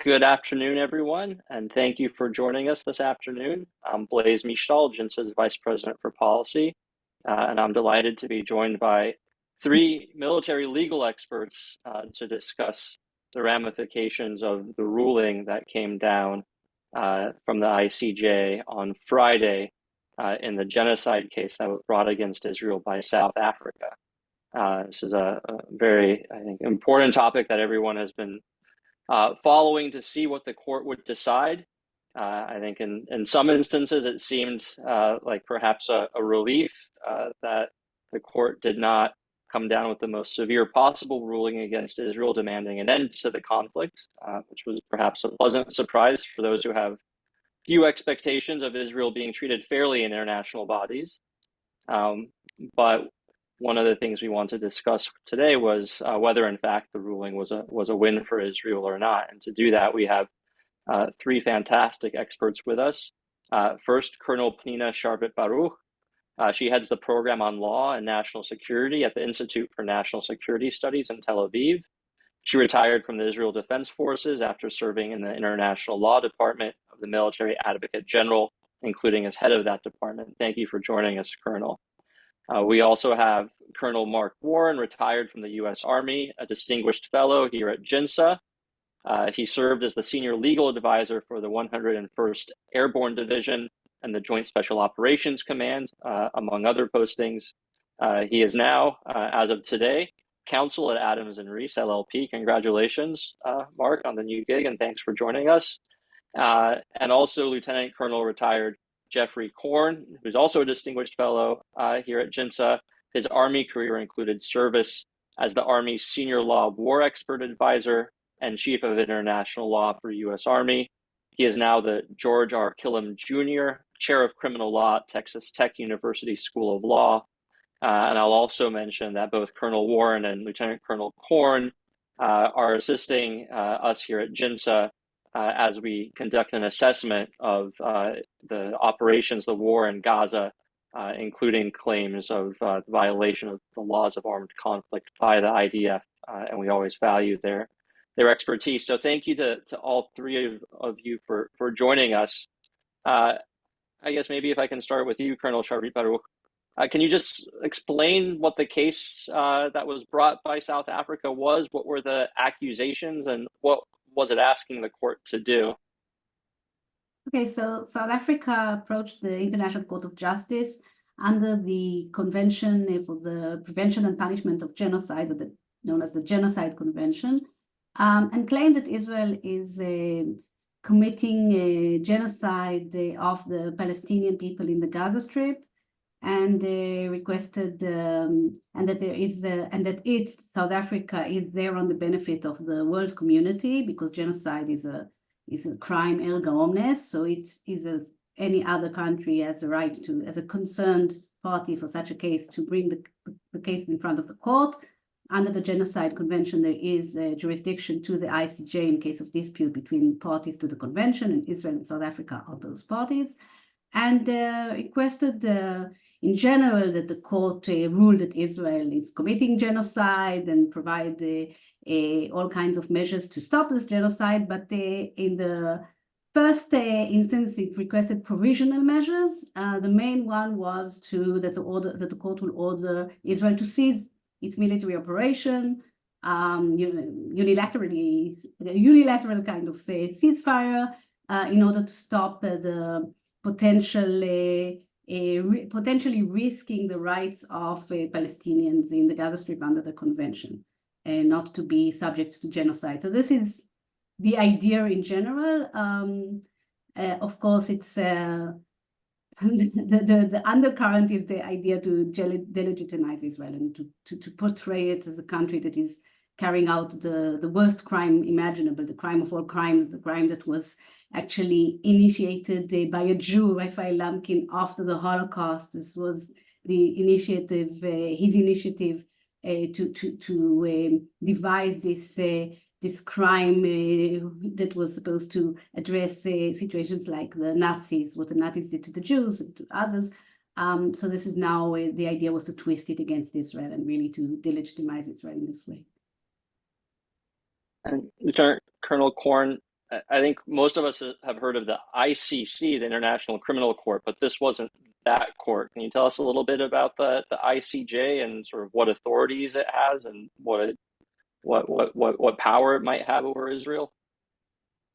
Good afternoon, everyone, and thank you for joining us this afternoon. I'm Blaise Michel, GINSA's Vice President for Policy, and I'm delighted to be joined by three military legal experts to discuss the ramifications of the ruling that came down from the ICJ on Friday in the genocide case that was brought against Israel by South Africa. This is a very, I think, important topic that everyone has been following to see what the court would decide. I think in some instances it seemed like perhaps a relief that the court did not come down with the most severe possible ruling against Israel, demanding an end to the conflict, which was perhaps a pleasant surprise for those who have few expectations of Israel being treated fairly in international bodies. But one of the things we want to discuss today was whether, in fact, the ruling was a win for Israel or not. And to do that, we have three fantastic experts with us. First, Colonel Pnina Sharvit Baruch. She heads the program on law and national security at the Institute for National Security Studies in Tel Aviv. She retired from the Israel Defense Forces after serving in the International Law Department of the Military Advocate General, including as head of that department. Thank you for joining us, Colonel. We also have Colonel Mark Warren, retired from the U.S. Army, a distinguished fellow here at GINSA. He served as the senior legal advisor for the 101st Airborne Division and the Joint Special Operations Command, among other postings. He is now, as of today, counsel at Adams and Reese LLP. Congratulations, Mark, on the new gig, and thanks for joining us. And also Lieutenant Colonel retired Jeffrey Korn, who's also a distinguished fellow here at GINSA. His Army career included service as the Army's senior law war expert advisor and chief of international law for U.S. Army. He is now the George R. Killam Jr. Chair of Criminal Law at Texas Tech University School of Law. And I'll also mention that both Colonel Warren and Lieutenant Colonel Korn are assisting us here at GINSA as we conduct an assessment of the operations, the war in Gaza, including claims of violation of the laws of armed conflict by the IDF, and we always value their expertise. So thank you to all three of you for joining us. I guess maybe if I can start with you, Colonel Sharvit Baruch. Can you just explain what the case that was brought by South Africa was? What were the accusations, and what was it asking the court to do? Okay, so South Africa approached the International Court of Justice under the Convention for the Prevention and Punishment of Genocide, known as the Genocide Convention, and claimed that Israel is committing a genocide of the Palestinian people in the Gaza Strip, and requested and that South Africa is there on the benefit of the world community, because genocide is a crime erga omnes. So it is, as any other country has a right to, as a concerned party for such a case, to bring the case in front of the court. Under the Genocide Convention, there is jurisdiction to the ICJ in case of dispute between parties to the convention, and Israel and South Africa are those parties, and requested in general that the court ruled that Israel is committing genocide and provide all kinds of measures to stop this genocide. But in the first instance, it requested provisional measures. The main one was that the court will order Israel to cease its military operation, unilateral kind of ceasefire, in order to stop the potentially risking the rights of Palestinians in the Gaza Strip under the convention, and not to be subject to genocide. So this is the idea in general. Of course, it's the undercurrent is the idea to delegitimize Israel and to portray it as a country that is carrying out the worst crime imaginable, the crime of all crimes, the crime that was actually initiated by a Jew, Raphael Lamkin, after the Holocaust. This was the initiative, his initiative to devise this crime that was supposed to address situations like the Nazis, what the Nazis did to the Jews and to others. So this is now the idea was to twist it against Israel and really to delegitimize Israel in this way. And Lieutenant Colonel Korn, I think most of us have heard of the ICC, the International Criminal Court, but this wasn't that court. Can you tell us a little bit about the ICJ and sort of what authorities it has and what power it might have over Israel?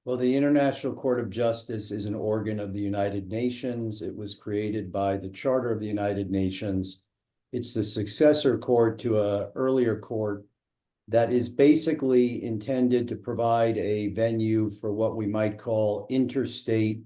Well, the International Court of Justice is an organ of the United Nations. It was created by the Charter of the United Nations. It's the successor court to an earlier court that is basically intended to provide a venue for what we might call interstate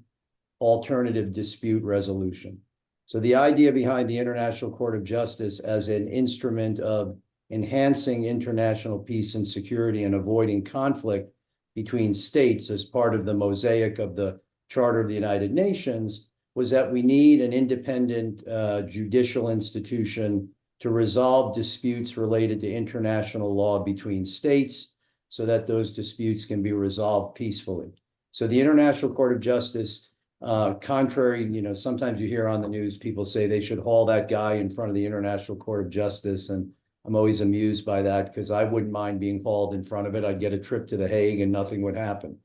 alternative dispute resolution. So the idea behind the International Court of Justice as an instrument of enhancing international peace and security and avoiding conflict between states as part of the mosaic of the Charter of the United Nations was that we need an independent judicial institution to resolve disputes related to international law between states so that those disputes can be resolved peacefully. So the International Court of Justice, contrary, sometimes you hear on the news people say they should haul that guy in front of the International Court of Justice, and I'm always amused by that because I wouldn't mind being hauled in front of it. I'd get a trip to The Hague and nothing would happen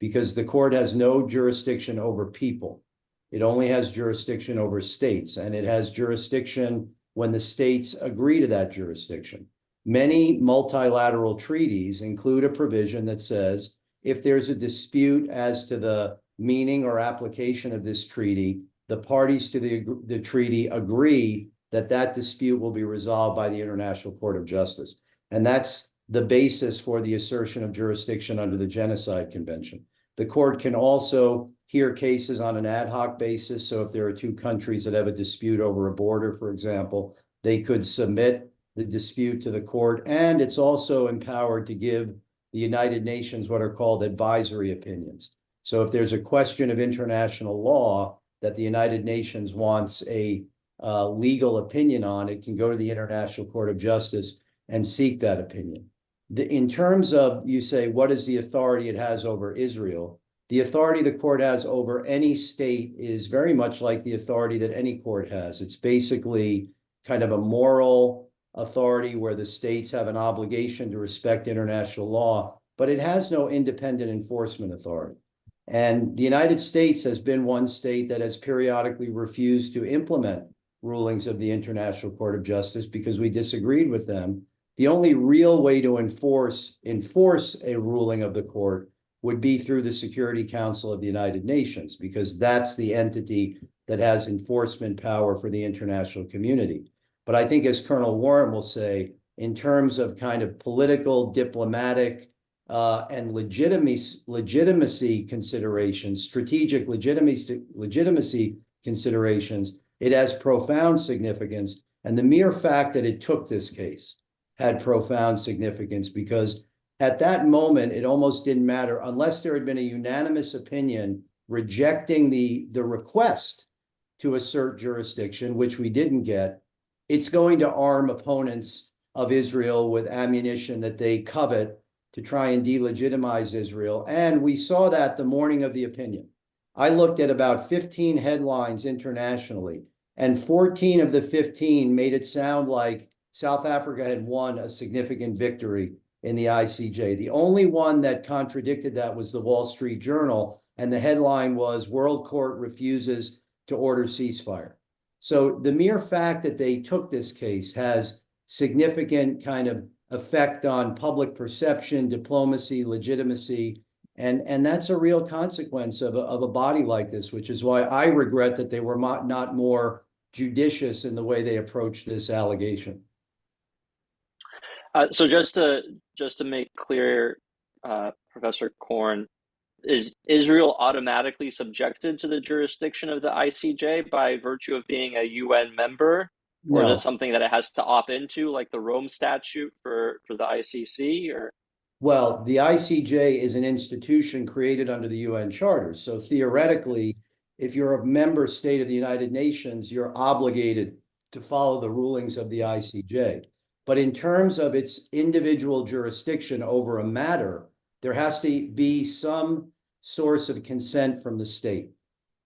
because the court has no jurisdiction over people. It only has jurisdiction over states, and it has jurisdiction when the states agree to that jurisdiction. Many multilateral treaties include a provision that says if there's a dispute as to the meaning or application of this treaty, the parties to the treaty agree that that dispute will be resolved by the International Court of Justice. And that's the basis for the assertion of jurisdiction under the Genocide Convention. The court can also hear cases on an ad hoc basis. So if there are two countries that have a dispute over a border, for example, they could submit the dispute to the court. And it's also empowered to give the United Nations what are called advisory opinions. So if there's a question of international law that the United Nations wants a legal opinion on, it can go to the International Court of Justice and seek that opinion. In terms of, you say, what is the authority it has over Israel? The authority the court has over any state is very much like the authority that any court has. It's basically kind of a moral authority where the states have an obligation to respect international law, but it has no independent enforcement authority. And the United States has been one state that has periodically refused to implement rulings of the International Court of Justice because we disagreed with them. The only real way to enforce a ruling of the court would be through the Security Council of the United Nations, because that's the entity that has enforcement power for the international community. But I think, as Colonel Warren will say, in terms of kind of political, diplomatic, and legitimacy considerations, strategic legitimacy considerations, it has profound significance. And the mere fact that it took this case had profound significance because at that moment, it almost didn't matter unless there had been a unanimous opinion rejecting the request to assert jurisdiction, which we didn't get. It's going to arm opponents of Israel with ammunition that they covet to try and delegitimize Israel. And we saw that the morning of the opinion. I looked at about 15 headlines internationally, and 14 of the 15 made it sound like South Africa had won a significant victory in the ICJ. The only one that contradicted that was the Wall Street Journal, and the headline was World Court refuses to order ceasefire. So the mere fact that they took this case has significant kind of effect on public perception, diplomacy, legitimacy, and that's a real consequence of a body like this, which is why I regret that they were not more judicious in the way they approached this allegation. So just to make clear, Professor Korn, is Israel automatically subjected to the jurisdiction of the ICJ by virtue of being a UN member? Or No. is it something that it has to opt into, like the Rome Statute for the ICC? Or Well, the ICJ is an institution created under the UN Charter. So theoretically, if you're a member state of the United Nations, you're obligated to follow the rulings of the ICJ. But in terms of its individual jurisdiction over a matter, there has to be some source of consent from the state.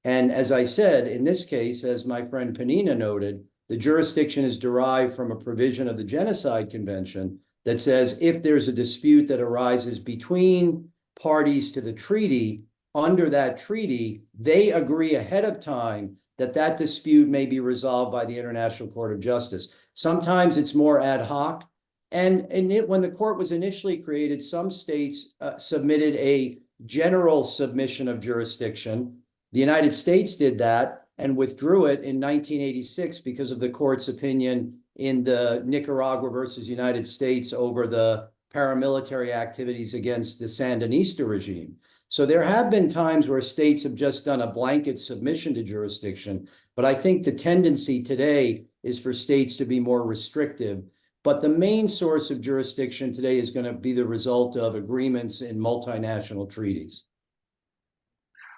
And as I said, in this case, as my friend Panina noted, the jurisdiction is derived from a provision of the Genocide Convention that says if there's a dispute that arises between parties to the treaty, under that treaty, they agree ahead of time that that dispute may be resolved by the International Court of Justice. Sometimes it's more ad hoc. And when the court was initially created, some states submitted a general submission of jurisdiction. The United States did that and withdrew it in 1986 because of the court's opinion in the Nicaragua versus United States over the paramilitary activities against the Sandinista regime. So there have been times where states have just done a blanket submission to jurisdiction, but I think the tendency today is for states to be more restrictive. But the main source of jurisdiction today is going to be the result of agreements in multinational treaties.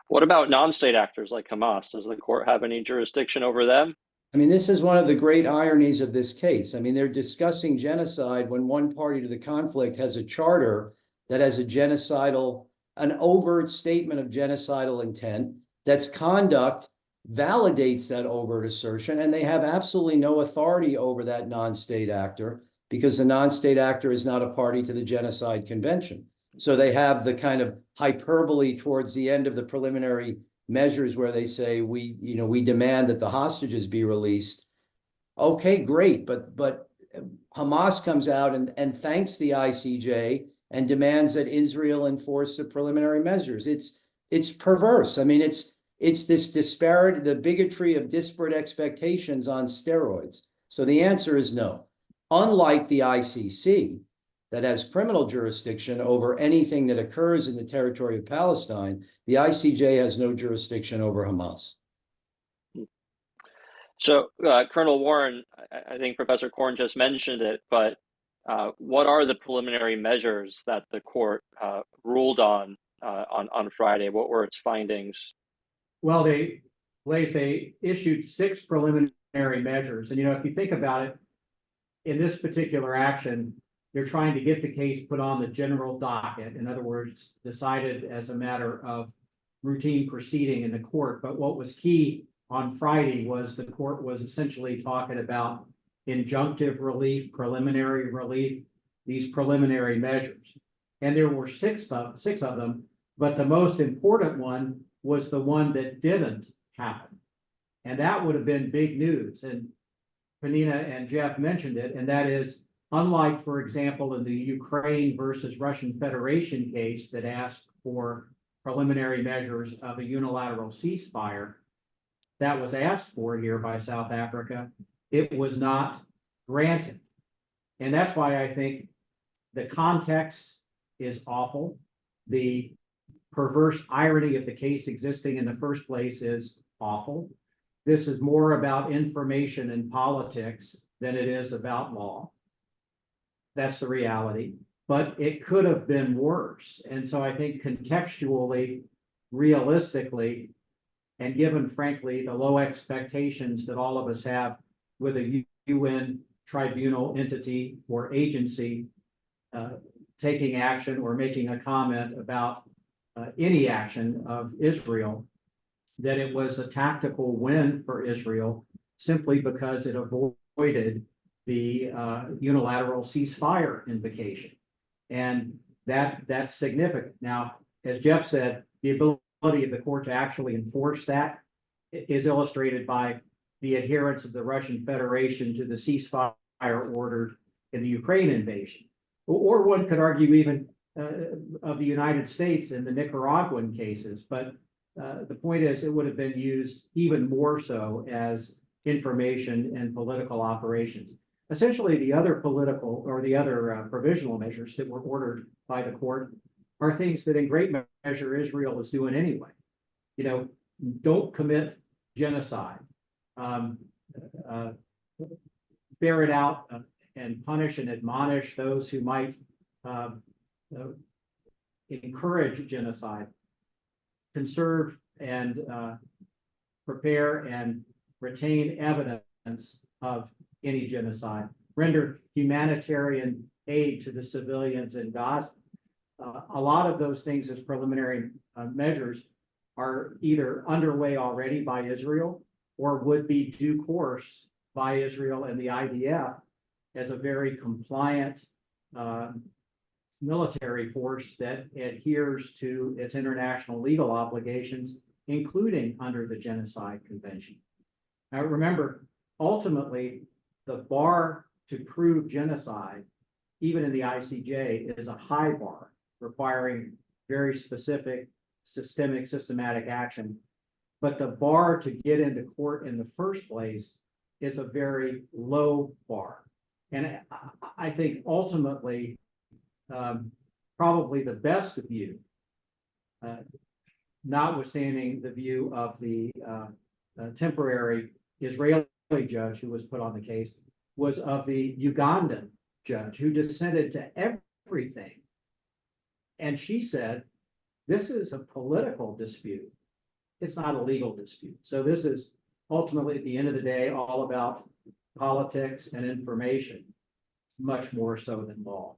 What about non-state actors like Hamas? Does the court have any jurisdiction over them? I mean, this is one of the great ironies of this case. I mean, they're discussing genocide when one party to the conflict has a charter that has a genocidal, an overt statement of genocidal intent, that's conduct validates that overt assertion, and they have absolutely no authority over that non-state actor because the non-state actor is not a party to the Genocide Convention. So they have the kind of hyperbole towards the end of the preliminary measures where they say, we demand that the hostages be released. Okay, great. But Hamas comes out and thanks the ICJ and demands that Israel enforce the preliminary measures. It's perverse. I mean, it's this disparate, the bigotry of disparate expectations on steroids. So the answer is no. Unlike the ICC, that has criminal jurisdiction over anything that occurs in the territory of Palestine, the ICJ has no jurisdiction over Hamas. So, Colonel Warren, I think Professor Korn just mentioned it, but what are the preliminary measures that the court ruled on Friday? What were its findings? Well, they issued 6 preliminary measures. And, if you think about it, in this particular action, they're trying to get the case put on the general docket. In other words, decided as a matter of routine proceeding in the court. But what was key on Friday was the court was essentially talking about injunctive relief, preliminary relief, these preliminary measures. And there were six of them, but the most important one was the one that didn't happen. And that would have been big news. And Penina and Jeff mentioned it, and that is, unlike, for example, in the Ukraine versus Russian Federation case that asked for preliminary measures of a unilateral ceasefire that was asked for here by South Africa, it was not granted. And that's why I think the context is awful. The perverse irony of the case existing in the first place is awful. This is more about information and politics than it is about law. That's the reality, but it could have been worse. And so I think contextually, realistically, and given, frankly, the low expectations that all of us have with a UN tribunal entity or agency taking action or making a comment about any action of Israel, that it was a tactical win for Israel simply because it avoided the unilateral ceasefire invocation. And that's significant. Now, as Jeff said, the ability of the court to actually enforce that is illustrated by the adherence of the Russian Federation to the ceasefire ordered in the Ukraine invasion. Or one could argue even of the United States in the Nicaraguan cases. But the point is, it would have been used even more so as information and political operations. Essentially, the other political or the other provisional measures that were ordered by the court are things that in great measure Israel was doing anyway. Don't commit genocide, ferret out and punish and admonish those who might encourage genocide, conserve and prepare and retain evidence of any genocide, render humanitarian aid to the civilians in Gaza. A lot of those things as preliminary measures are either underway already by Israel or would be due course by Israel and the IDF as a very compliant military force that adheres to its international legal obligations, including under the Genocide Convention. Now, remember, ultimately, the bar to prove genocide, even in the ICJ, is a high bar requiring very specific, systematic action. But the bar to get into court in the first place is a very low bar. And I think ultimately, probably the best view, notwithstanding the view of the temporary Israeli judge who was put on the case, was of the Ugandan judge who dissented to everything. And she said, this is a political dispute. It's not a legal dispute. So this is ultimately, at the end of the day, all about politics and information, much more so than law.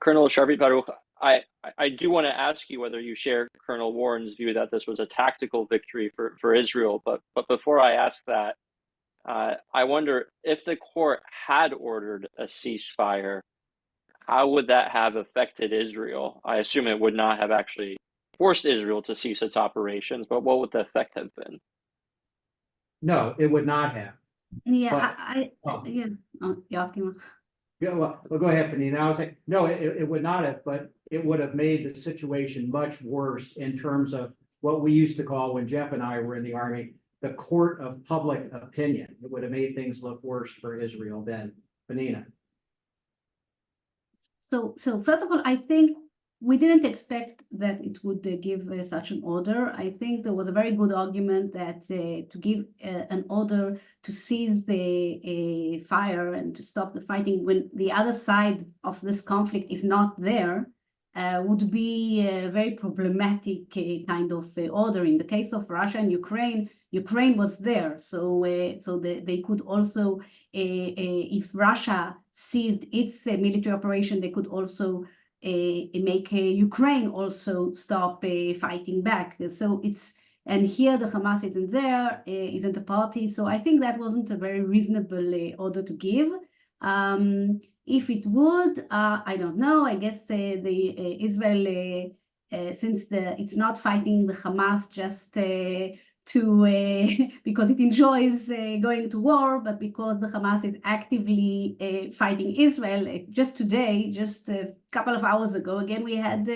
Colonel Sharpie Baruch, I do want to ask you whether you share Colonel Warren's view that this was a tactical victory for Israel. But before I ask that, I wonder if the court had ordered a ceasefire, how would that have affected Israel? I assume it would not have actually forced Israel to cease its operations, but what would the effect have been? No, it would not have. Yeah, But, yeah. Oh, you're asking. Yeah, well, go ahead, Panina. I would say, no, it would not have, but it would have made the situation much worse in terms of what we used to call, when Jeff and I were in the Army, the court of public opinion. It would have made things look worse for Israel then. Panina. So first of all, I think we didn't expect that it would give such an order. I think there was a very good argument that to give an order to cease the fire and to stop the fighting when the other side of this conflict is not there would be a very problematic kind of order. In the case of Russia and Ukraine, Ukraine was there, so they could also, if Russia ceased its military operation, they could also make Ukraine also stop fighting back. So and here the Hamas isn't there, isn't a party. So I think that wasn't a very reasonable order to give. If it would, I don't know. I guess the Israel, since it's not fighting the Hamas just because it enjoys going to war, but because the Hamas is actively fighting Israel. Just today, just a couple of hours ago, again, we had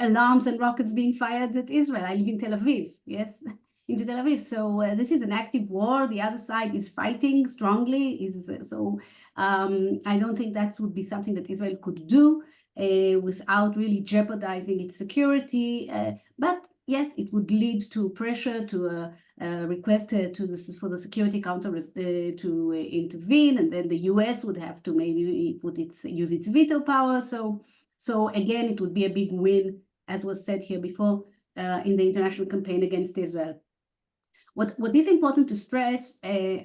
alarms and rockets being fired at Israel. I live in Tel Aviv, yes, into Tel Aviv. So this is an active war. The other side is fighting strongly. I don't think that would be something that Israel could do without really jeopardizing its security. But yes, it would lead to pressure, to a request for the Security Council to intervene, and then the US would have to maybe use its veto power. So again, it would be a big win, as was said here before, in the international campaign against Israel. What is important to stress,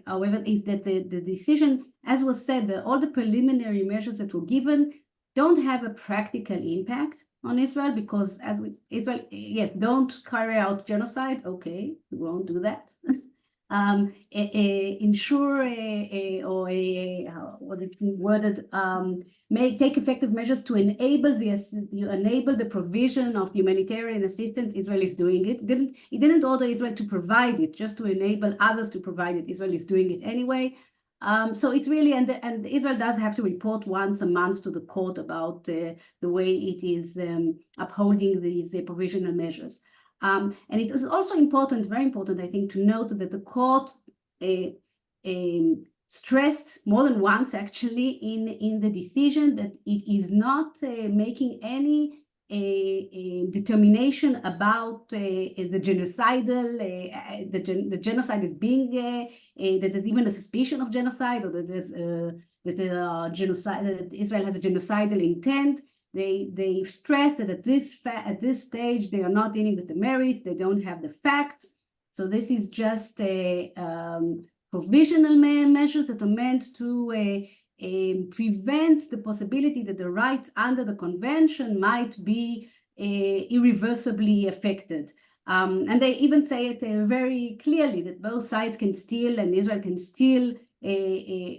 however, is that the decision, as was said, all the preliminary measures that were given don't have a practical impact on Israel, because as with Israel, yes, don't carry out genocide. Okay, we won't do that. Ensure what it worded, may take effective measures to enable the provision of humanitarian assistance. Israel is doing it. It didn't order Israel to provide it, just to enable others to provide it. Israel is doing it anyway. So it's really, and Israel does have to report once a month to the court about the way it is upholding these provisional measures. And it is also important, very important, I think, to note that the court stressed more than once, actually, in the decision that it is not making any determination about the genocidal, the genocide is being, that there's even a suspicion of genocide, or that there's genocide, that Israel has a genocidal intent. They stressed that at this stage they are not dealing with the merits, they don't have the facts. So this is just provisional measures that are meant to prevent the possibility that the rights under the convention might be irreversibly affected. And they even say it very clearly, that both sides can still, and Israel can still,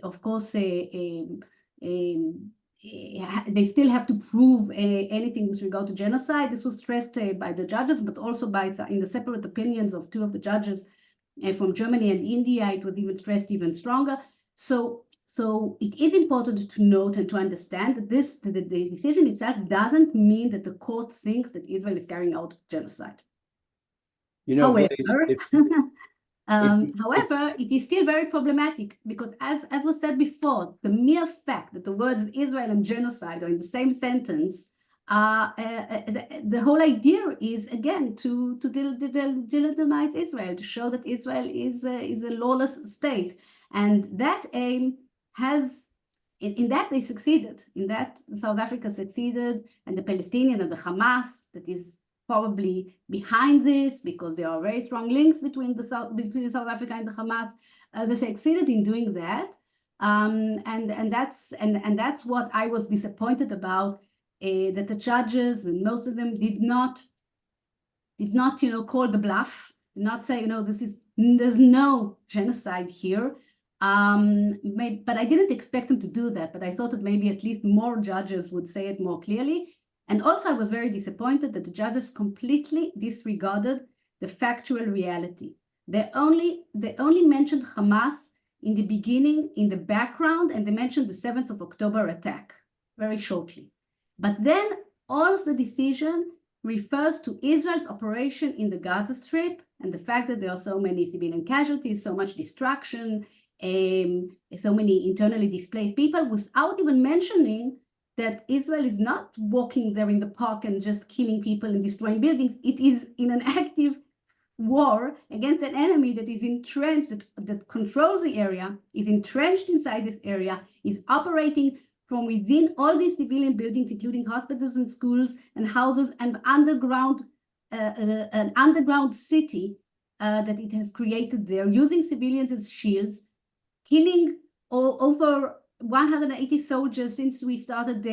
of course, they still have to prove anything with regard to genocide. This was stressed by the judges, but also in the separate opinions of two of the judges from Germany and India. It was even stressed even stronger. So it is important to note and to understand that the decision itself doesn't mean that the court thinks that Israel is carrying out genocide. You know, However, Blake, however, it is still very problematic because, as was said before, the mere fact that the words Israel and genocide are in the same sentence, the whole idea is again to delegitimize Israel, to show that Israel is a lawless state, and that aim has. In that they succeeded. In that South Africa succeeded, and the Palestinian and the Hamas that is probably behind this, because there are very strong links between South Africa and the Hamas. They succeeded in doing that, and that's what I was disappointed about. That the judges, and most of them did not call the bluff, did not say, there's no genocide here. But I didn't expect them to do that. But I thought that maybe at least more judges would say it more clearly. And also, I was very disappointed that the judges completely disregarded the factual reality. They only mentioned Hamas in the beginning, in the background, and they mentioned the 7th of October attack very shortly. But then all of the decision refers to Israel's operation in the Gaza Strip and the fact that there are so many civilian casualties, so much destruction, so many internally displaced people, without even mentioning that Israel is not walking there in the park and just killing people and destroying buildings. It is in an active war against an enemy that is entrenched, that controls the area, is entrenched inside this area, is operating from within all these civilian buildings, including hospitals and schools and houses and an underground city that it has created there, using civilians as shields, killing over 180 soldiers since we started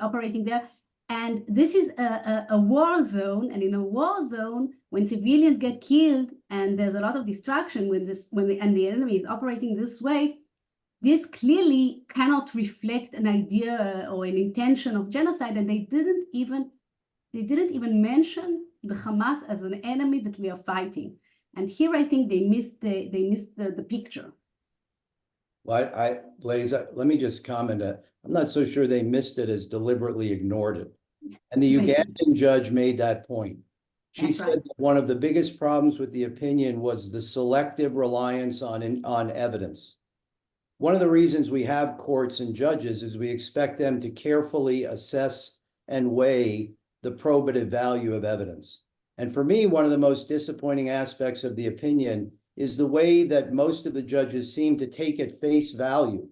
operating there. And this is a war zone, and in a war zone, when civilians get killed and there's a lot of destruction, and the enemy is operating this way, this clearly cannot reflect an idea or an intention of genocide. And they didn't even mention the Hamas as an enemy that we are fighting. And here I think they missed the picture. Well, Blaise, let me just comment. I'm not so sure they missed it as deliberately ignored it. And the Ugandan judge made that point. She said that one of the biggest problems with the opinion was the selective reliance on evidence. One of the reasons we have courts and judges is we expect them to carefully assess and weigh the probative value of evidence. And for me, one of the most disappointing aspects of the opinion is the way that most of the judges seem to take at face value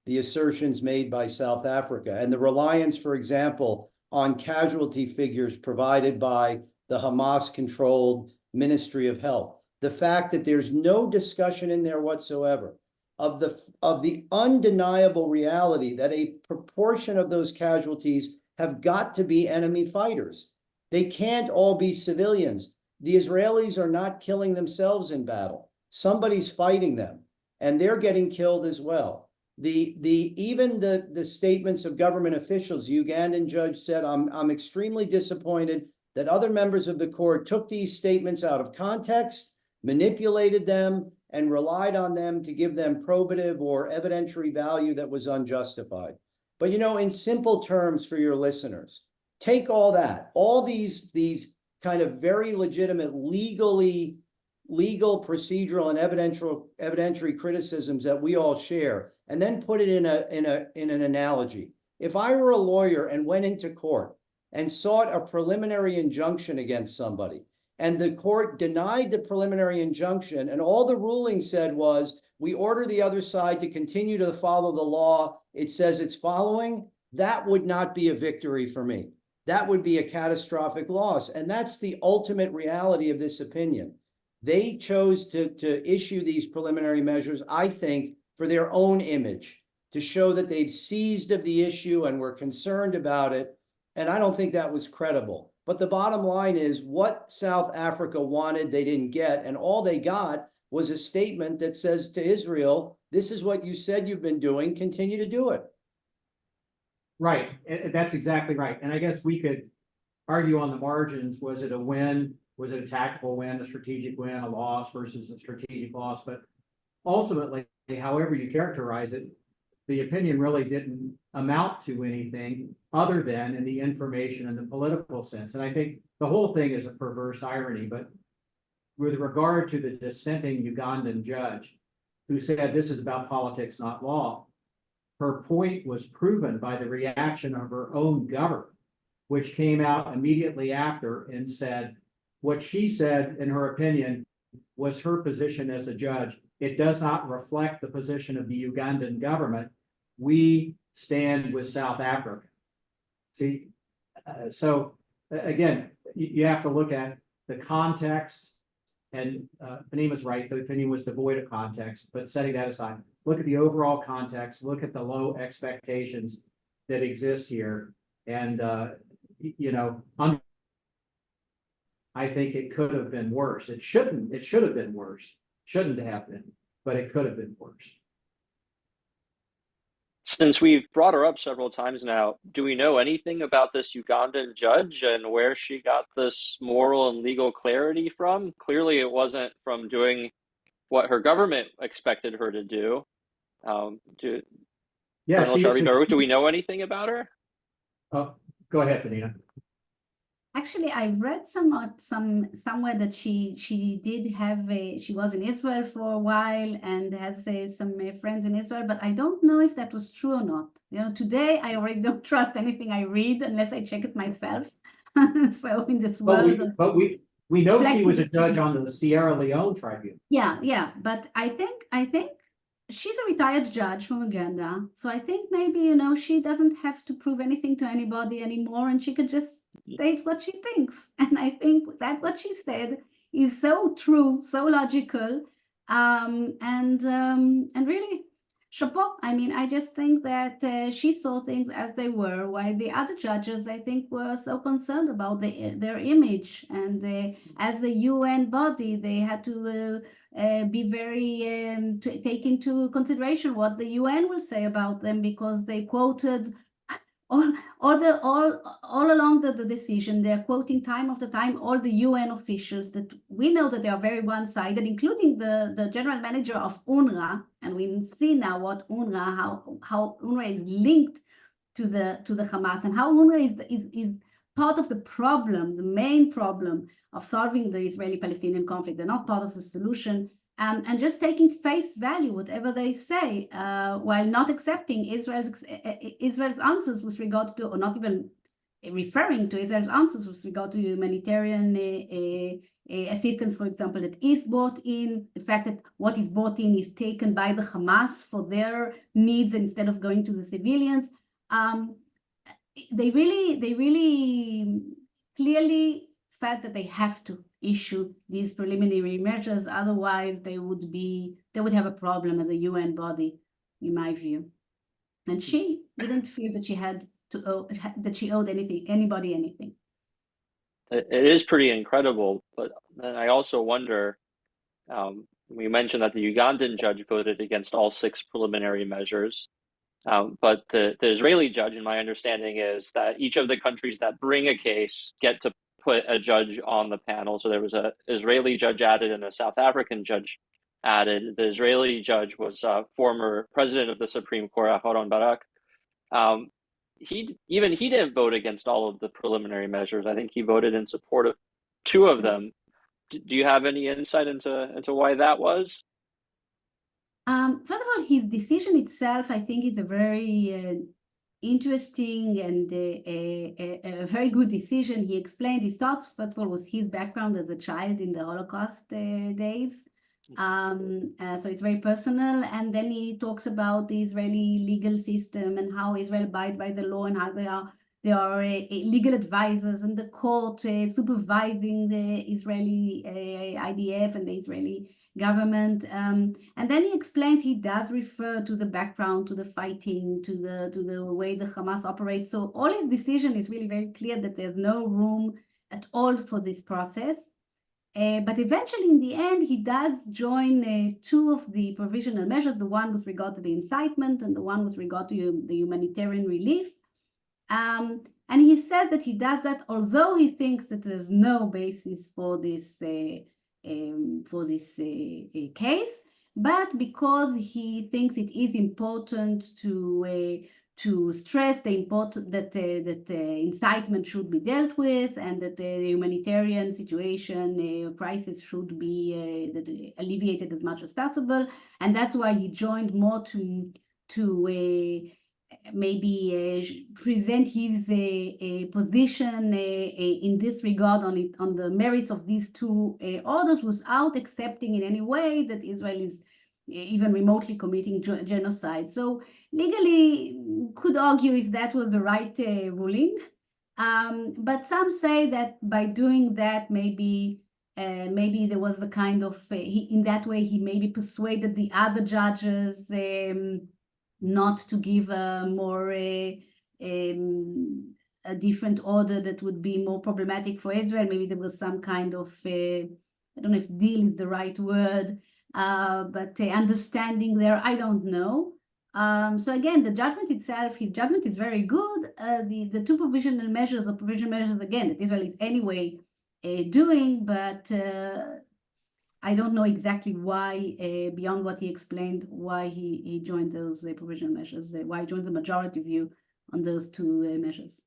the assertions made by South Africa and the reliance, for example, on casualty figures provided by the Hamas-controlled Ministry of Health. The fact that there's no discussion in there whatsoever of the undeniable reality that a proportion of those casualties have got to be enemy fighters. They can't all be civilians. The Israelis are not killing themselves in battle. Somebody's fighting them, and they're getting killed as well. Even the statements of government officials, the Ugandan judge said, I'm extremely disappointed that other members of the court took these statements out of context, manipulated them, and relied on them to give them probative or evidentiary value that was unjustified. But in simple terms for your listeners, take all that, all these kind of very legitimate legal, procedural, and evidentiary criticisms that we all share, and then put it in an analogy. If I were a lawyer and went into court and sought a preliminary injunction against somebody, and the court denied the preliminary injunction, and all the ruling said was, we order the other side to continue to follow the law it says it's following, that would not be a victory for me. That would be a catastrophic loss. And that's the ultimate reality of this opinion. They chose to issue these preliminary measures, I think, for their own image, to show that they've seized of the issue and were concerned about it. And I don't think that was credible. But the bottom line is what South Africa wanted, they didn't get. And all they got was a statement that says to Israel, this is what you said you've been doing, continue to do it. Right, that's exactly right. And I guess we could argue on the margins, was it a win? Was it a tactical win, a strategic win, a loss versus a strategic loss? But ultimately, however you characterize it, the opinion really didn't amount to anything other than in the information and the political sense. And I think the whole thing is a perverse irony, but with regard to the dissenting Ugandan judge who said this is about politics, not law, her point was proven by the reaction of her own government, which came out immediately after and said what she said, in her opinion, was her position as a judge. It does not reflect the position of the Ugandan government. We stand with South Africa. See, so again, you have to look at the context, and Fanima's right, the opinion was devoid of context, but setting that aside, look at the overall context, look at the low expectations that exist here, and you know, I think it could have been worse. It should have been worse. Shouldn't have been, but it could have been worse. Since we've brought her up several times now, do we know anything about this Ugandan judge and where she got this moral and legal clarity from? Clearly, it wasn't from doing what her government expected her to do. Yeah, Colonel Sharbi Baruch, do we know anything about her? Oh, go ahead, Benita. Actually, I've read somewhere that she did have she was in Israel for a while and has some friends in Israel, but I don't know if that was true or not. You know, today I already don't trust anything I read unless I check it myself. So in this world, but we know she was a judge on the Sierra Leone tribunal. Yeah, but I think she's a retired judge from Uganda, so I think maybe, you know, she doesn't have to prove anything to anybody anymore, and she could just state what she thinks. And I think that what she said is so true, so logical, and really chapeau. I mean, I just think that she saw things as they were, while the other judges, I think, were so concerned about their image. And as a UN body, they had to be very to take into consideration what the UN will say about them, because they quoted all along the decision, they're quoting time after time all the UN officials that we know that they are very one-sided, including the general manager of UNRWA. And we see now what UNRWA, how UNRWA is linked to the Hamas, and how UNRWA is part of the problem, the main problem of solving the Israeli-Palestinian conflict. They're not part of the solution. And just taking face value, whatever they say, while not accepting Israel's answers with regard to, or not even referring to Israel's answers with regard to humanitarian assistance, for example, that is brought in, the fact that what is brought in is taken by the Hamas for their needs instead of going to the civilians. They really clearly felt that they have to issue these preliminary measures, otherwise they would have a problem as a UN body, in my view. And she didn't feel that she had to that she owed anybody anything. It is pretty incredible, but then I also wonder, we mentioned that the Ugandan judge voted against all 6 preliminary measures, but the Israeli judge, in my understanding, is that each of the countries that bring a case get to put a judge on the panel. So there was an Israeli judge added and a South African judge added. The Israeli judge was former president of the Supreme Court, Aharon Barak. He didn't vote against all of the preliminary measures. I think he voted in support of 2 of them. Do you have any insight into why that was? First of all, his decision itself, I think, is a very interesting and a very good decision. He explained, he starts, first of all, with his background as a child in the Holocaust days. So it's very personal. And then he talks about the Israeli legal system and how Israel abides by the law, and how they are legal advisors in the court supervising the Israeli IDF and the Israeli government. And then he explains, he does refer to the background, to the fighting, to the way the Hamas operates. So all his decision is really very clear that there's no room at all for this process. But eventually, in the end, he does join 2 of the provisional measures, the one with regard to the incitement and the one with regard to the humanitarian relief. And he said that he does that although he thinks that there's no basis for this case, but because he thinks it is important to stress the importance that incitement should be dealt with, and that the humanitarian situation crisis should be alleviated as much as possible, and that's why he joined more to maybe present his position in this regard on the merits of these two orders, without accepting in any way that Israel is even remotely committing genocide. So legally, could argue if that was the right ruling, but some say that by doing that, maybe there was a kind of in that way he maybe persuaded the other judges not to give a more a different order that would be more problematic for Israel. Maybe there was some kind of I don't know if deal is the right word, but understanding there, I don't know. So again, the judgment itself, his judgment is very good. The two provisional measures, again, that Israel is anyway doing, but I don't know exactly why, beyond what he explained, why he joined those provisional measures, why he joined the majority view on those two measures.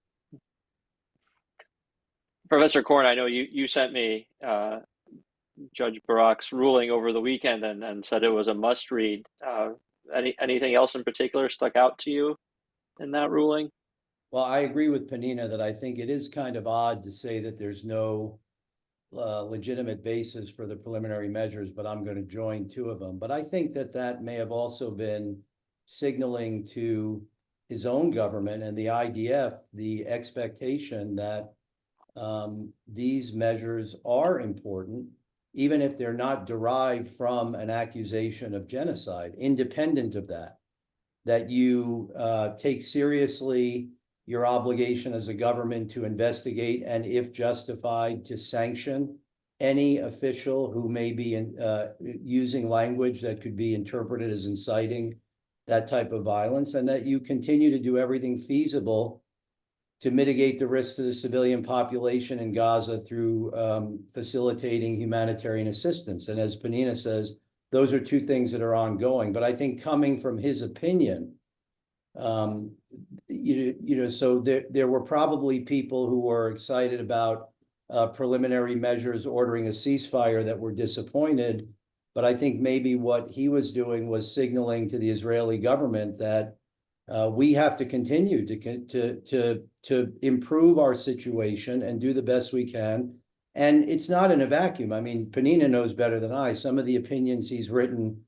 Professor Korn, I know you sent me Judge Barak's ruling over the weekend and said it was a must read. Anything else in particular stuck out to you in that ruling? Well, I agree with Panina that I think it is kind of odd to say that there's no legitimate basis for the preliminary measures, but I'm going to join two of them. But I think that that may have also been signaling to his own government and the IDF the expectation that these measures are important, even if they're not derived from an accusation of genocide, independent of that, that you take seriously your obligation as a government to investigate and, if justified, to sanction any official who may be using language that could be interpreted as inciting that type of violence, and that you continue to do everything feasible to mitigate the risks to the civilian population in Gaza through facilitating humanitarian assistance. And as Panina says, those are two things that are ongoing. But I think coming from his opinion, so there were probably people who were excited about preliminary measures ordering a ceasefire that were disappointed. But I think maybe what he was doing was signaling to the Israeli government that we have to continue to improve our situation and do the best we can. And it's not in a vacuum. I mean, Panina knows better than I. Some of the opinions he's written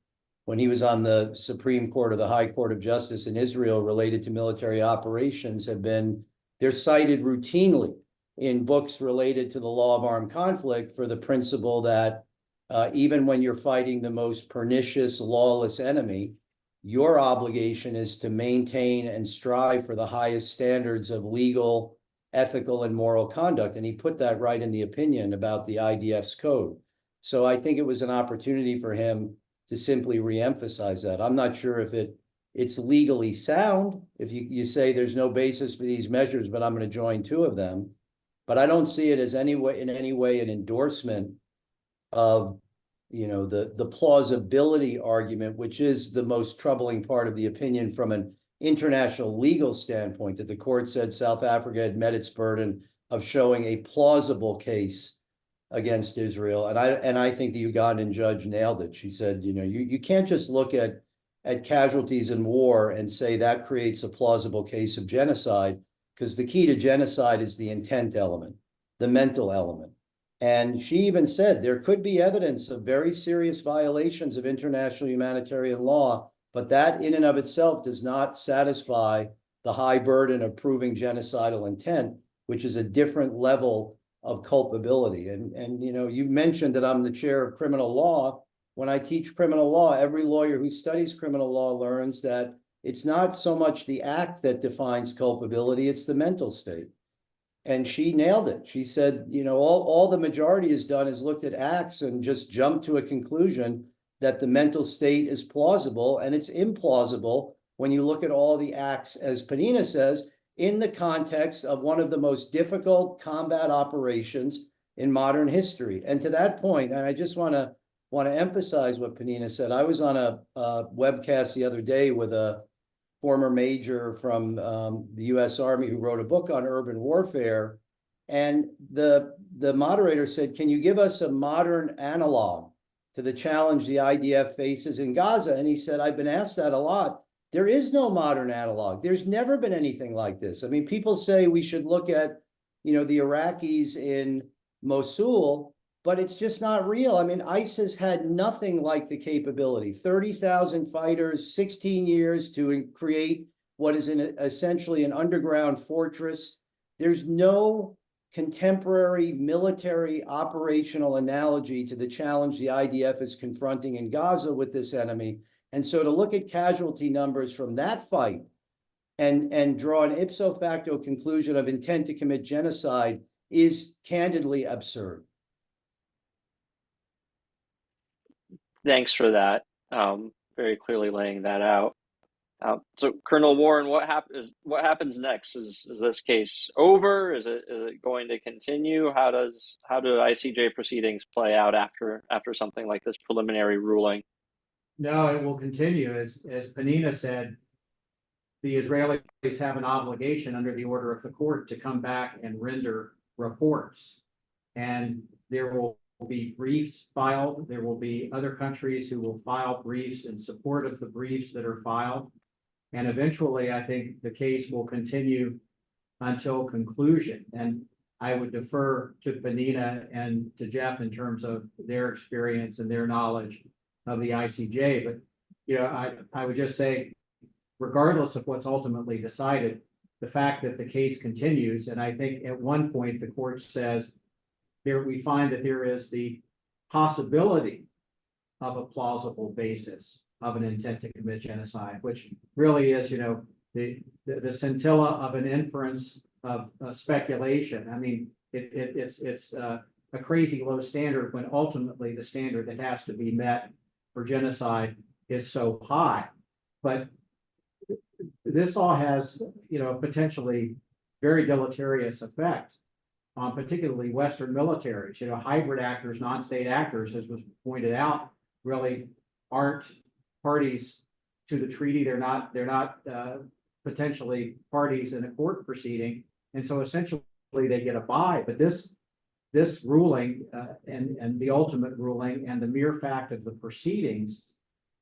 when he was on the Supreme Court or the High Court of Justice in Israel related to military operations they're cited routinely in books related to the law of armed conflict for the principle that even when you're fighting the most pernicious, lawless enemy, your obligation is to maintain and strive for the highest standards of legal, ethical, and moral conduct. And he put that right in the opinion about the IDF's code. So I think it was an opportunity for him to simply reemphasize that. I'm not sure if it's legally sound, if you say there's no basis for these measures, but I'm going to join two of them. But I don't see it as in any way an endorsement of the plausibility argument, which is the most troubling part of the opinion from an international legal standpoint, that the court said South Africa had met its burden of showing a plausible case against Israel. And I think the Ugandan judge nailed it. She said, you can't just look at casualties in war and say that creates a plausible case of genocide, because the key to genocide is the intent element, the mental element. And she even said there could be evidence of very serious violations of international humanitarian law, but that in and of itself does not satisfy the high burden of proving genocidal intent, which is a different level of culpability. And you mentioned that I'm the chair of criminal law. When I teach criminal law, every lawyer who studies criminal law learns that it's not so much the act that defines culpability, it's the mental state. And she nailed it. She said, all the majority has done is looked at acts and just jumped to a conclusion that the mental state is plausible, and it's implausible when you look at all the acts, as Panina says, in the context of one of the most difficult combat operations in modern history. And to that point, and I just want to emphasize what Panina said. I was on a webcast the other day with a former major from the U.S. Army who wrote a book on urban warfare. And the moderator said, can you give us a modern analog to the challenge the IDF faces in Gaza? And he said, I've been asked that a lot. There is no modern analog. There's never been anything like this. I mean, people say we should look at, the Iraqis in Mosul, but it's just not real. I mean, ISIS had nothing like the capability. 30,000 fighters, 16 years to create what is essentially an underground fortress. There's no contemporary military operational analogy to the challenge the IDF is confronting in Gaza with this enemy. And so to look at casualty numbers from that fight and draw an ipso facto conclusion of intent to commit genocide is candidly absurd. Thanks for that. Very clearly laying that out. So, Colonel Warren, what happens next? Is this case over? Is it going to continue? How do ICJ proceedings play out after something like this preliminary ruling? No, it will continue. As Panina said, the Israelis have an obligation under the order of the court to come back and render reports. And there will be briefs filed. There will be other countries who will file briefs in support of the briefs that are filed. And eventually, I think the case will continue until conclusion. And I would defer to Panina and to Jeff in terms of their experience and their knowledge of the ICJ. But, I would just say, regardless of what's ultimately decided, the fact that the case continues, and I think at one point the court says we find that there is the possibility of a plausible basis of an intent to commit genocide, which really is, the scintilla of an inference of speculation. I mean, it's a crazy low standard when ultimately the standard that has to be met for genocide is so high. But this all has, potentially very deleterious effect on particularly Western militaries. Hybrid actors, non-state actors, as was pointed out, really aren't parties to the treaty. They're not potentially parties in a court proceeding, and so essentially they get a bye. But this ruling and the ultimate ruling and the mere fact of the proceedings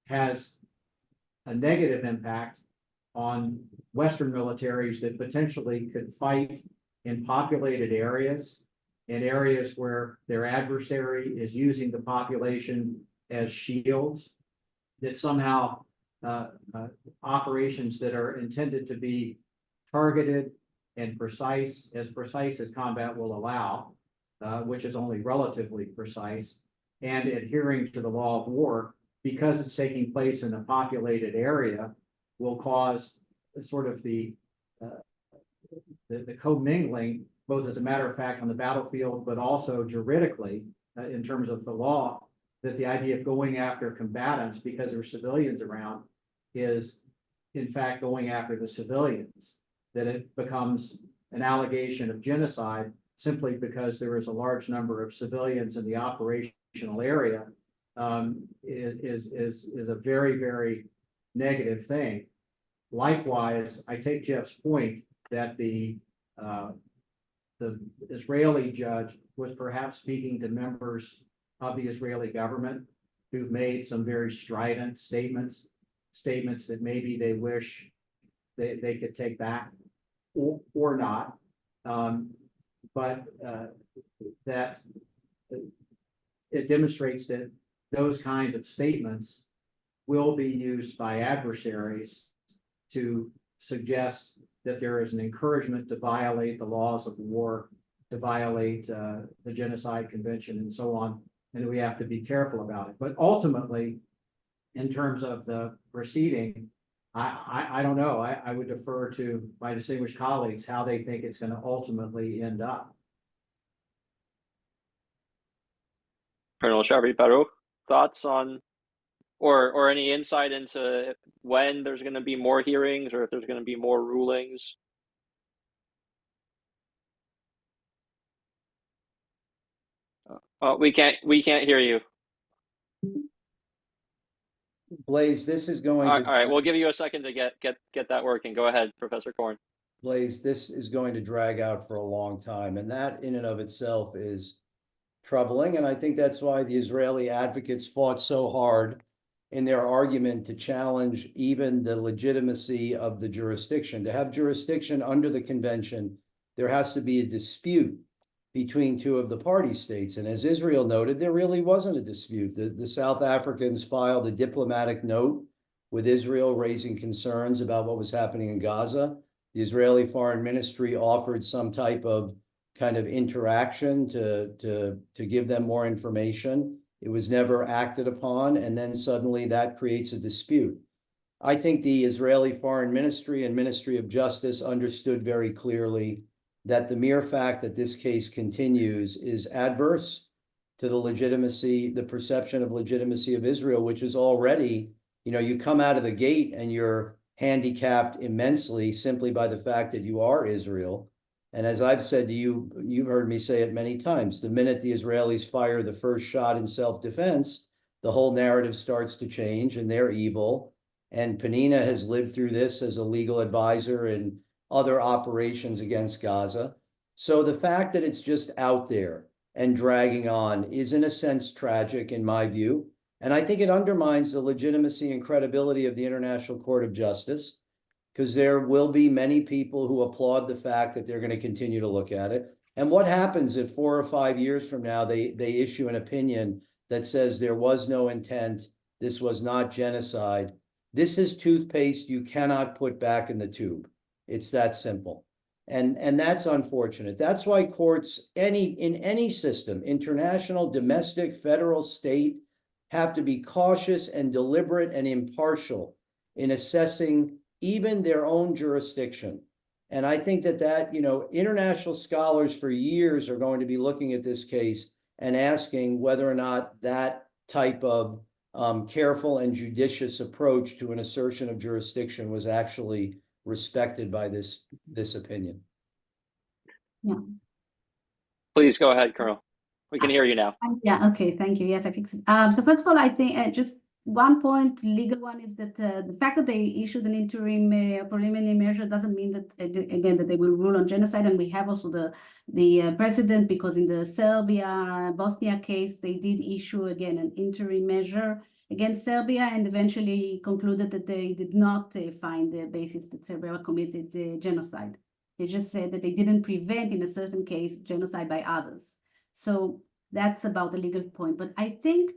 has a negative impact on Western militaries that potentially could fight in populated areas, in areas where their adversary is using the population as shields, that somehow operations that are intended to be targeted and precise as combat will allow, which is only relatively precise, and adhering to the law of war, because it's taking place in a populated area, will cause sort of the commingling, both as a matter of fact on the battlefield, but also juridically in terms of the law, that the idea of going after combatants because there are civilians around is in fact going after the civilians, that it becomes an allegation of genocide simply because there is a large number of civilians in the operational area, is a very, very negative thing. Likewise, I take Jeff's point that the Israeli judge was perhaps speaking to members of the Israeli government who've made some very strident statements that maybe they wish they could take back or not. But that it demonstrates that those kind of statements will be used by adversaries to suggest that there is an encouragement to violate the laws of war, to violate the Genocide Convention and so on, and we have to be careful about it. But ultimately, in terms of the proceeding, I don't know. I would defer to my distinguished colleagues how they think it's going to ultimately end up. Colonel Sharbi-Baruch, thoughts on, or any insight into when there's going to be more hearings or if there's going to be more rulings? We can't hear you. Blaze, this is going All to. right, we'll give you a second to get that working. Go ahead, Professor Korn. Blaze, this is going to drag out for a long time, and that in and of itself is troubling. And I think that's why the Israeli advocates fought so hard in their argument to challenge even the legitimacy of the jurisdiction. To have jurisdiction under the convention, there has to be a dispute between two of the party states. And as Israel noted, there really wasn't a dispute. The South Africans filed a diplomatic note with Israel raising concerns about what was happening in Gaza. The Israeli Foreign Ministry offered some type of kind of interaction to give them more information. It was never acted upon, and then suddenly that creates a dispute. I think the Israeli Foreign Ministry and Ministry of Justice understood very clearly that the mere fact that this case continues is adverse to the legitimacy, the perception of legitimacy of Israel, which is already, you come out of the gate and you're handicapped immensely simply by the fact that you are Israel. And as I've said to you, you've heard me say it many times, the minute the Israelis fire the first shot in self-defense, the whole narrative starts to change and they're evil. And Penina has lived through this as a legal advisor in other operations against Gaza. So the fact that it's just out there and dragging on is in a sense tragic in my view. And I think it undermines the legitimacy and credibility of the International Court of Justice, because there will be many people who applaud the fact that they're going to continue to look at it. And what happens if 4 or 5 years from now, they issue an opinion that says there was no intent, this was not genocide? This is toothpaste you cannot put back in the tube. It's that simple. And that's unfortunate. That's why courts, in any system, international, domestic, federal, state, have to be cautious and deliberate and impartial in assessing even their own jurisdiction. And I think that international scholars for years are going to be looking at this case and asking whether or not that type of careful and judicious approach to an assertion of jurisdiction was actually respected by this opinion. Yeah. Please go ahead, Colonel. We can hear you now. Yeah, okay, thank you. Yes, I fixed it. So first of all, I think just one point, legal one, is that the fact that they issued an interim preliminary measure doesn't mean that, again, that they will rule on genocide. And we have also the precedent, because in the Serbia-Bosnia case, they did issue, again, an interim measure against Serbia and eventually concluded that they did not find the basis that Serbia committed genocide. They just said that they didn't prevent, in a certain case, genocide by others. So that's about the legal point. But I think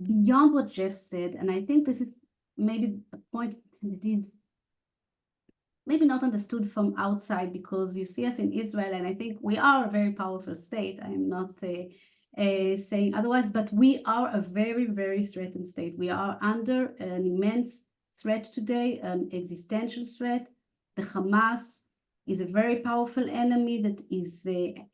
beyond what Jeff said, and I think this is maybe a point that is maybe not understood from outside, because you see us in Israel, and I think we are a very powerful state. I am not saying otherwise, but we are a very, very threatened state. We are under an immense threat today, an existential threat. The Hamas is a very powerful enemy that is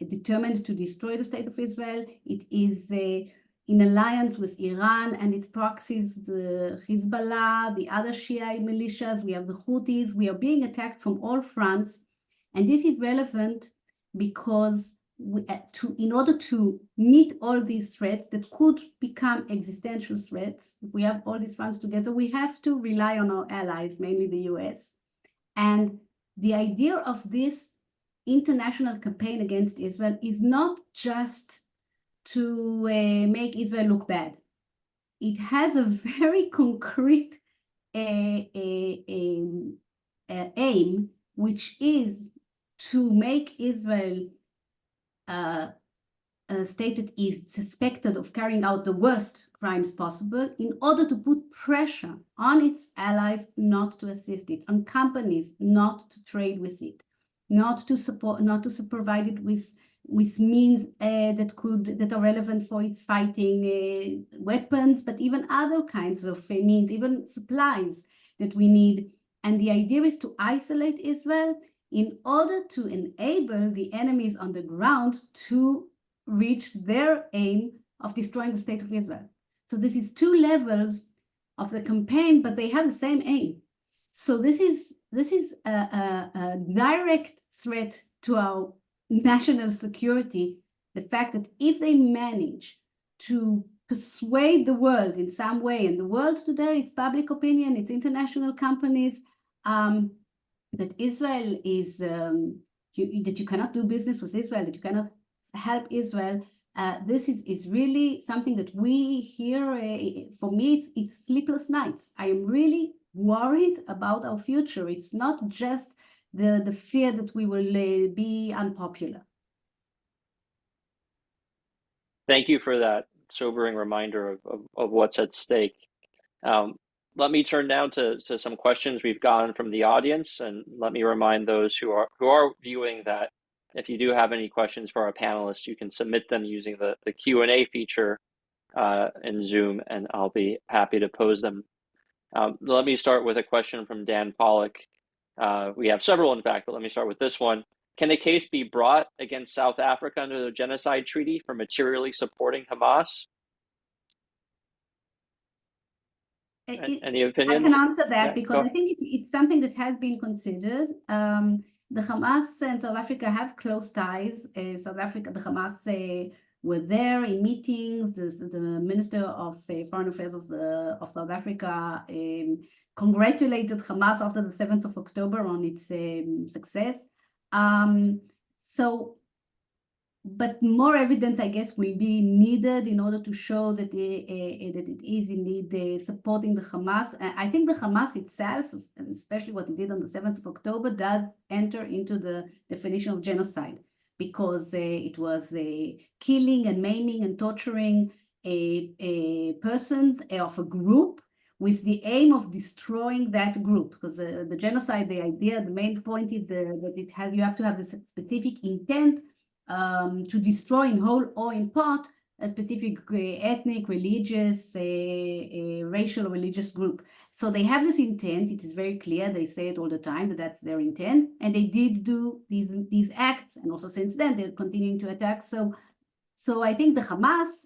determined to destroy the state of Israel. It is in alliance with Iran and its proxies, the Hezbollah, the other Shia militias. We have the Houthis. We are being attacked from all fronts. And this is relevant because in order to meet all these threats that could become existential threats, if we have all these fronts together, we have to rely on our allies, mainly the US. And the idea of this international campaign against Israel is not just to make Israel look bad. It has a very concrete aim, which is to make Israel a state that is suspected of carrying out the worst crimes possible, in order to put pressure on its allies not to assist it, on companies not to trade with it, not to provide it with means that are relevant for its fighting weapons, but even other kinds of means, even supplies that we need. And the idea is to isolate Israel in order to enable the enemies on the ground to reach their aim of destroying the state of Israel. So this is two levels of the campaign, but they have the same aim. So this is a direct threat to our national security the fact that if they manage to persuade the world in some way, and the world today, it's public opinion, it's international companies, that Israel is, that you cannot do business with Israel, that you cannot help Israel. This is really something that we here, for me, it's sleepless nights. I am really worried about our future. It's not just the fear that we will be unpopular. Thank you for that sobering reminder of what's at stake. Let me turn now to some questions we've gotten from the audience, and let me remind those who are viewing that if you do have any questions for our panelists, you can submit them using the Q&A feature in Zoom, and I'll be happy to pose them. Let me start with a question from Dan Pollock. We have several, in fact, but let me start with this one. Can a case be brought against South Africa under the Genocide Treaty for materially supporting Hamas? Any opinions? I can answer that, Yeah, because I think it's something that has been considered. The Hamas and South Africa have close ties. The Hamas were there in meetings. The Minister of Foreign Affairs of South Africa congratulated Hamas after the 7th of October on its success. But more evidence, I guess, will be needed in order to show that it is indeed supporting the Hamas. I think the Hamas itself, and especially what it did on the 7th of October, does enter into the definition of genocide, because it was killing and maiming and torturing persons of a group with the aim of destroying that group. Because the genocide, the idea, the main point is that you have to have this specific intent to destroy in whole or in part a specific ethnic, religious, racial or religious group. So they have this intent. It is very clear. They say it all the time that that's their intent, and they did do these acts, and also since then they're continuing to attack. So I think the Hamas,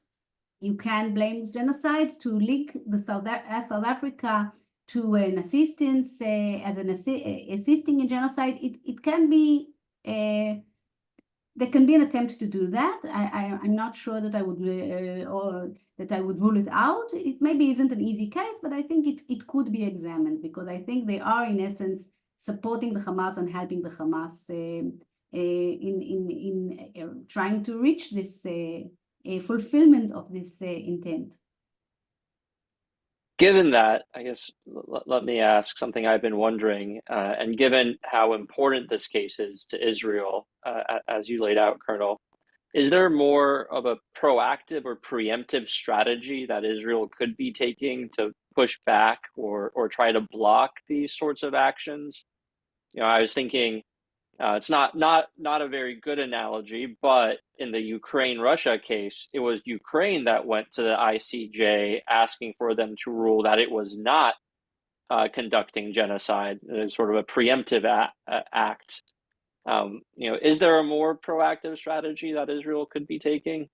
you can blame genocide to link the South Africa to an assistance as an assisting in genocide. It can be. There can be an attempt to do that. I'm not sure that I would rule it out. It maybe isn't an easy case, but I think it could be examined, because I think they are in essence supporting the Hamas and helping the Hamas in trying to reach this fulfillment of this intent. Given that, I guess, let me ask something I've been wondering, and given how important this case is to Israel, as you laid out, Colonel, is there more of a proactive or preemptive strategy that Israel could be taking to push back or try to block these sorts of actions? You know, I was thinking, it's not a very good analogy, but in the Ukraine-Russia case, it was Ukraine that went to the ICJ asking for them to rule that it was not conducting genocide, sort of a preemptive act. You know, is there a more proactive strategy that Israel could be taking?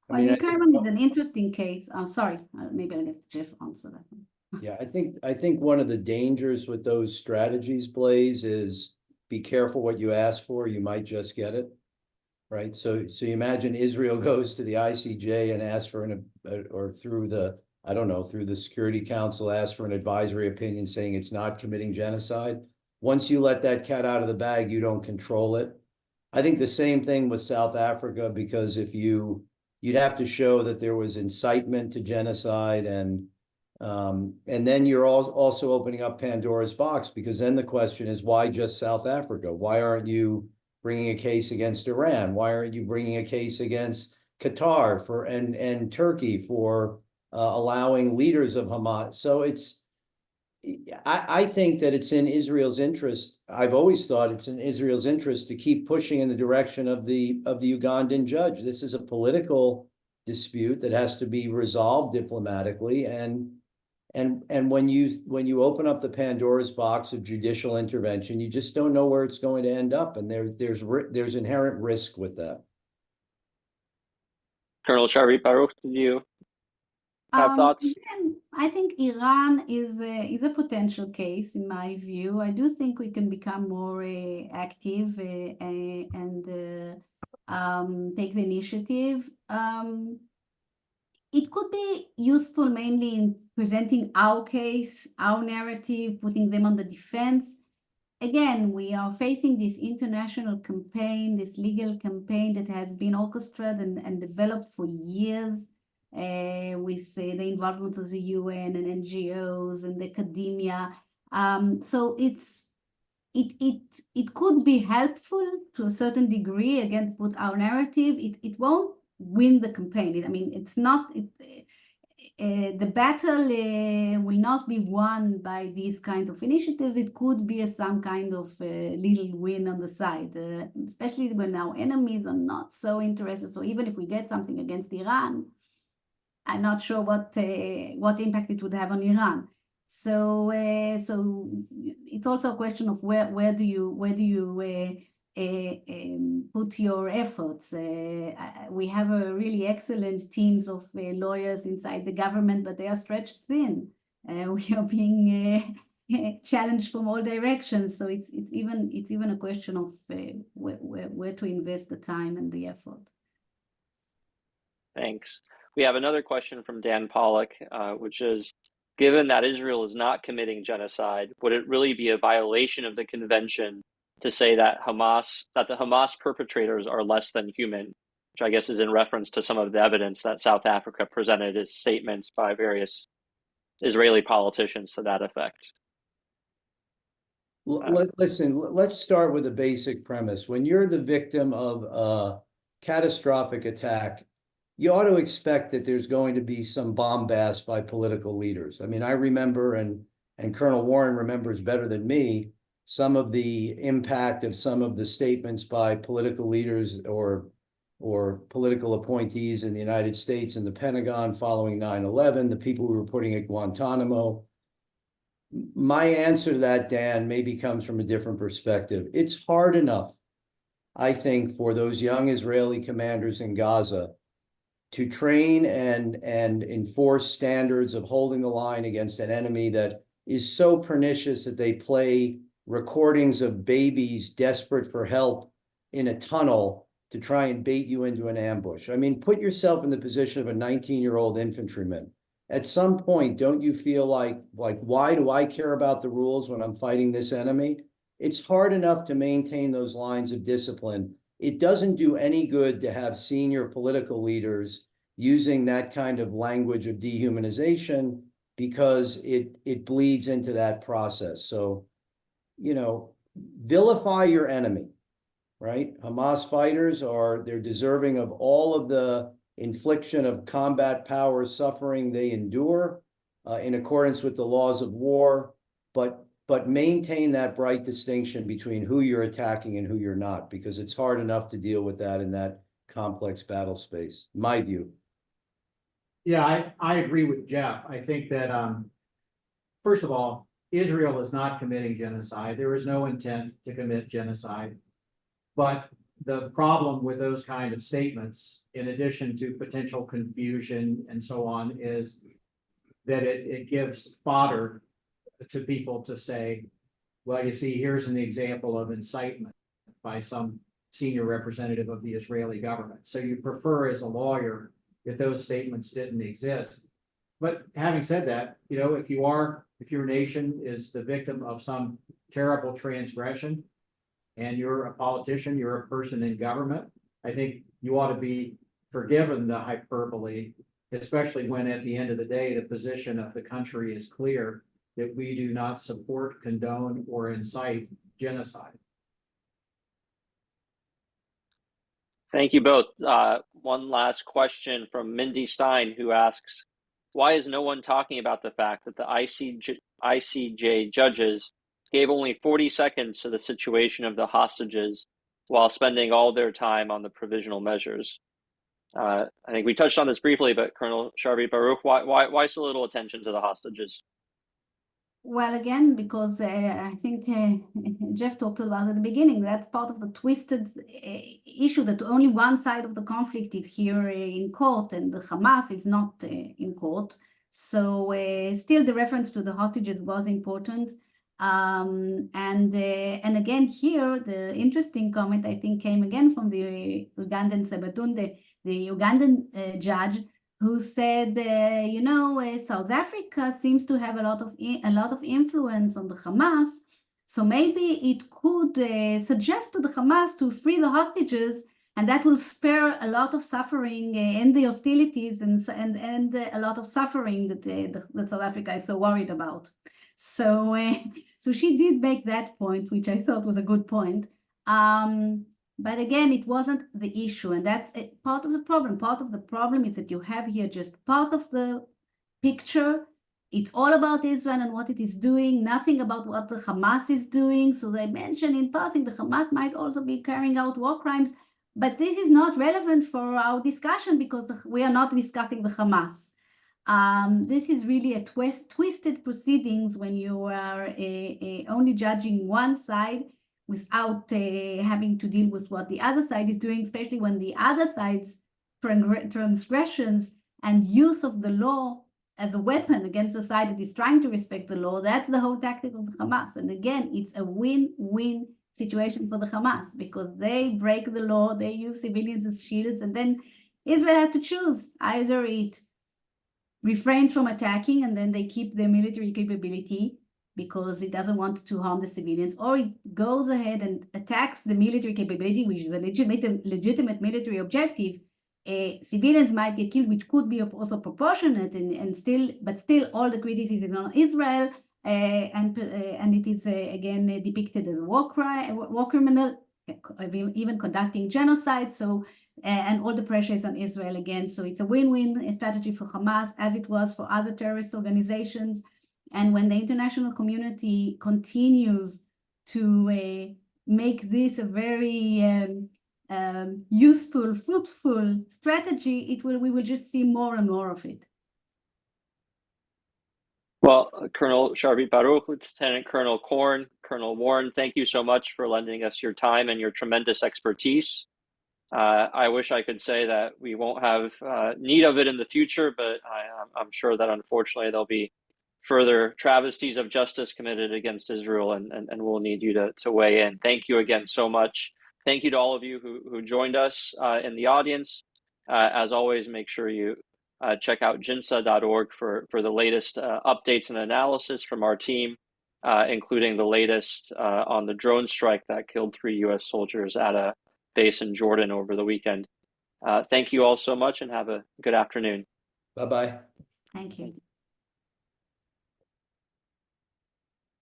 Well, Ukraine is an interesting case. Sorry, maybe I'll let Jeff answer that one. Yeah, I think one of the dangers with those strategies, Blaise, is be careful what you ask for. You might just get it, right? So you imagine Israel goes to the ICJ and asks for or through the Security Council, asks for an advisory opinion saying it's not committing genocide. Once you let that cat out of the bag, you don't control it. I think the same thing with South Africa, because if you'd have to show that there was incitement to genocide, and then you're also opening up Pandora's box, because then the question is, why just South Africa? Why aren't you bringing a case against Iran? Why aren't you bringing a case against Qatar and Turkey for allowing leaders of Hamas? So I think that it's in Israel's interest. I've always thought it's in Israel's interest to keep pushing in the direction of the Ugandan judge. This is a political dispute that has to be resolved diplomatically, and when you open up the Pandora's box of judicial intervention, you just don't know where it's going to end up, and there's inherent risk with that. Colonel Shari Baruch, did you have thoughts? I think Iran is a potential case in my view. I do think we can become more active, and take the initiative. It could be useful mainly in presenting our case, our narrative, putting them on the defense. Again, we are facing this international campaign, this legal campaign that has been orchestrated and developed for years with the involvement of the UN and NGOs and academia. So it could be helpful to a certain degree, again, to put our narrative. It won't win the campaign. I mean, it's not, the battle will not be won by these kinds of initiatives. It could be some kind of little win on the side, especially when our enemies are not so interested. So even if we get something against Iran, I'm not sure what impact it would have on Iran. So it's also a question of where do you put your efforts. We have a really excellent teams of lawyers inside the government, but they are stretched thin. We are being challenged from all directions. So it's even a question of where to invest the time and the effort. Thanks. We have another question from Dan Pollock, which is, given that Israel is not committing genocide, would it really be a violation of the convention to say that the Hamas perpetrators are less than human, which I guess is in reference to some of the evidence that South Africa presented as statements by various Israeli politicians to that effect? Listen, let's start with a basic premise. When you're the victim of a catastrophic attack, you ought to expect that there's going to be some bombast by political leaders. I mean, I remember, and Colonel Warren remembers better than me, some of the impact of some of the statements by political leaders or political appointees in the United States and the Pentagon following 9/11, the people who were putting at Guantanamo. My answer to that, Dan, maybe comes from a different perspective. It's hard enough, I think, for those young Israeli commanders in Gaza to train and enforce standards of holding the line against an enemy that is so pernicious that they play recordings of babies desperate for help in a tunnel to try and bait you into an ambush. I mean, put yourself in the position of a 19-year-old infantryman. At some point, don't you feel like, why do I care about the rules when I'm fighting this enemy? It's hard enough to maintain those lines of discipline. It doesn't do any good to have senior political leaders using that kind of language of dehumanization because it bleeds into that process. So, you know, vilify your enemy, right? Hamas fighters they're deserving of all of the infliction of combat power suffering they endure in accordance with the laws of war, but maintain that bright distinction between who you're attacking and who you're not, because it's hard enough to deal with that in that complex battle space, in my view. Yeah, I agree with Jeff. I think that, first of all, Israel is not committing genocide. There is no intent to commit genocide. But the problem with those kind of statements, in addition to potential confusion and so on, is that it gives fodder to people to say, well, you see, here's an example of incitement by some senior representative of the Israeli government. So you prefer as a lawyer that those statements didn't exist. But having said that, you know, if your nation is the victim of some terrible transgression and you're a politician, you're a person in government, I think you ought to be forgiven the hyperbole, especially when at the end of the day, the position of the country is clear that we do not support, condone, or incite genocide. Thank you both. One last question from Mindy Stein, who asks, why is no one talking about the fact that the ICJ judges gave only 40 seconds to the situation of the hostages while spending all their time on the provisional measures? I think we touched on this briefly, but Colonel Sharvi Baruch, why so little attention to the hostages? Well, again, because I think Jeff talked about at the beginning, that's part of the twisted issue that only one side of the conflict is here in court and the Hamas is not in court. So still the reference to the hostages was important. And again here, the interesting comment I think came again from the Ugandan Sabatunde, the Ugandan judge, who said, South Africa seems to have a lot of influence on the Hamas, so maybe it could suggest to the Hamas to free the hostages, and that will spare a lot of suffering in the hostilities and a lot of suffering that South Africa is so worried about. So she did make that point, which I thought was a good point. But again, it wasn't the issue, and that's part of the problem. Part of the problem is that you have here just part of the picture. It's all about Israel and what it is doing, nothing about what the Hamas is doing. So they mention in passing the Hamas might also be carrying out war crimes, but this is not relevant for our discussion because we are not discussing the Hamas. This is really a twisted proceedings when you are only judging one side without having to deal with what the other side is doing, especially when the other side's transgressions and use of the law as a weapon against a side that is trying to respect the law. That's the whole tactic of the Hamas. And again, it's a win-win situation for the Hamas because they break the law, they use civilians as shields, and then Israel has to choose. Either it refrains from attacking and then they keep their military capability because it doesn't want to harm the civilians, or it goes ahead and attacks the military capability, which is a legitimate military objective. Civilians might get killed, which could be also proportionate, but still all the criticism on Israel, and it is again depicted as a war criminal, even conducting genocide. So and all the pressure is on Israel again. So it's a win-win strategy for Hamas, as it was for other terrorist organizations. And when the international community continues to make this a very useful, fruitful strategy, we will just see more and more of it. Well, Colonel Sharvit Baruch, Lieutenant Colonel Korn, Colonel Warren, thank you so much for lending us your time and your tremendous expertise. I wish I could say that we won't have need of it in the future, but I'm sure that unfortunately there'll be further travesties of justice committed against Israel, and we'll need you to weigh in. Thank you again so much. Thank you to all of you who joined us in the audience. As always, make sure you check out jinsa.org for the latest updates and analysis from our team, including the latest on the drone strike that killed 3 U.S. soldiers at a base in Jordan over the weekend. Thank you all so much and have a good afternoon. Bye-bye. Thank you.